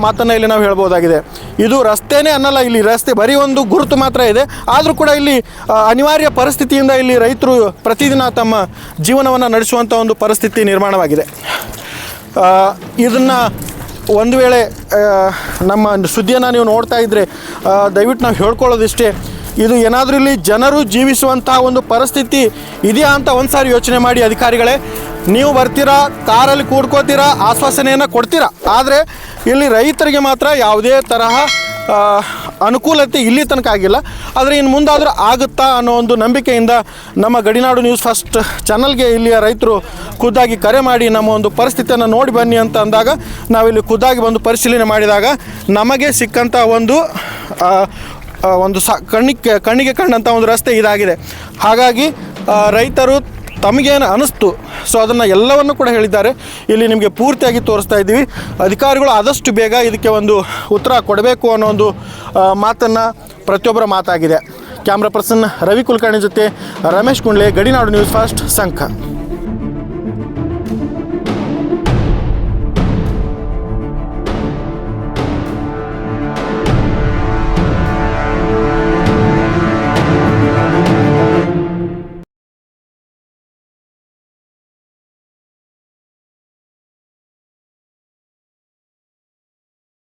ಮಾತನ್ನು ಇಲ್ಲಿ ನಾವು ಹೇಳ್ಬೋದಾಗಿದೆ. ಇದು ರಸ್ತೆನೇ ಅನ್ನಲ್ಲ, ಇಲ್ಲಿ ರಸ್ತೆ ಬರೀ ಒಂದು ಗುರುತು ಮಾತ್ರ ಇದೆ. ಆದರೂ ಕೂಡ ಇಲ್ಲಿ ಅನಿವಾರ್ಯ ಪರಿಸ್ಥಿತಿಯಿಂದ ಇಲ್ಲಿ ರೈತರು ಪ್ರತಿದಿನ ತಮ್ಮ ಜೀವನವನ್ನು ನಡೆಸುವಂಥ ಒಂದು ಪರಿಸ್ಥಿತಿ ನಿರ್ಮಾಣವಾಗಿದೆ. ಇದನ್ನು ಒಂದು ವೇಳೆ ನಮ್ಮ ಸುದ್ದಿಯನ್ನು ನೀವು ನೋಡ್ತಾ ಇದ್ದರೆ ದಯವಿಟ್ಟು ನಾವು ಹೇಳ್ಕೊಳ್ಳೋದಿಷ್ಟೇ, ಇದು ಏನಾದರೂ ಇಲ್ಲಿ ಜನರು ಜೀವಿಸುವಂಥ ಒಂದು ಪರಿಸ್ಥಿತಿ ಇದೆಯಾ ಅಂತ ಒಂದು ಸಾರಿ ಯೋಚನೆ ಮಾಡಿ ಅಧಿಕಾರಿಗಳೇ. ನೀವು ಬರ್ತೀರಾ, ಕಾರಲ್ಲಿ ಕೂಡ್ಕೋತೀರಾ, ಆಶ್ವಾಸನೆಯನ್ನು ಕೊಡ್ತೀರಾ, ಆದರೆ ಇಲ್ಲಿ ರೈತರಿಗೆ ಮಾತ್ರ ಯಾವುದೇ ತರಹ ಅನುಕೂಲತೆ ಇಲ್ಲಿ ತನಕ ಆಗಿಲ್ಲ. ಆದರೆ ಇನ್ನು ಮುಂದಾದರೂ ಆಗುತ್ತಾ ಅನ್ನೋ ಒಂದು ನಂಬಿಕೆಯಿಂದ ನಮ್ಮ ಗಡಿನಾಡು ನ್ಯೂಸ್ ಫಸ್ಟ್ ಚಾನಲ್ಗೆ ಇಲ್ಲಿಯ ರೈತರು ಖುದ್ದಾಗಿ ಕರೆ ಮಾಡಿ ನಮ್ಮ ಒಂದು ಪರಿಸ್ಥಿತಿಯನ್ನು ನೋಡಿ ಬನ್ನಿ ಅಂತ ಅಂದಾಗ ನಾವಿಲ್ಲಿ ಖುದ್ದಾಗಿ ಬಂದು ಪರಿಶೀಲನೆ ಮಾಡಿದಾಗ ನಮಗೆ ಸಿಕ್ಕಂಥ ಒಂದು ಕಣ್ಣಿಗೆ ಕಂಡಂಥ ಒಂದು ರಸ್ತೆ ಇದಾಗಿದೆ. ಹಾಗಾಗಿ ರೈತರು ತಮಗೇನು ಅನ್ನಿಸ್ತು ಸೊ ಅದನ್ನು ಎಲ್ಲವನ್ನು ಕೂಡ ಹೇಳಿದ್ದಾರೆ. ಇಲ್ಲಿ ನಿಮಗೆ ಪೂರ್ತಿಯಾಗಿ ತೋರಿಸ್ತಾ ಇದ್ದೀವಿ. ಅಧಿಕಾರಿಗಳು ಆದಷ್ಟು ಬೇಗ ಇದಕ್ಕೆ ಒಂದು ಉತ್ತರ ಕೊಡಬೇಕು ಅನ್ನೋ ಒಂದು ಮಾತನ್ನು ಪ್ರತಿಯೊಬ್ಬರ ಮಾತಾಗಿದೆ. ಕ್ಯಾಮ್ರಾ ಪರ್ಸನ್ ರವಿ ಕುಲಕರ್ಣಿ ಜೊತೆ ರಮೇಶ್ ಕುಂಡ್ಲೆ, ಗಡಿನಾಡು ನ್ಯೂಸ್ ಫಸ್ಟ್ ಸಂಖ.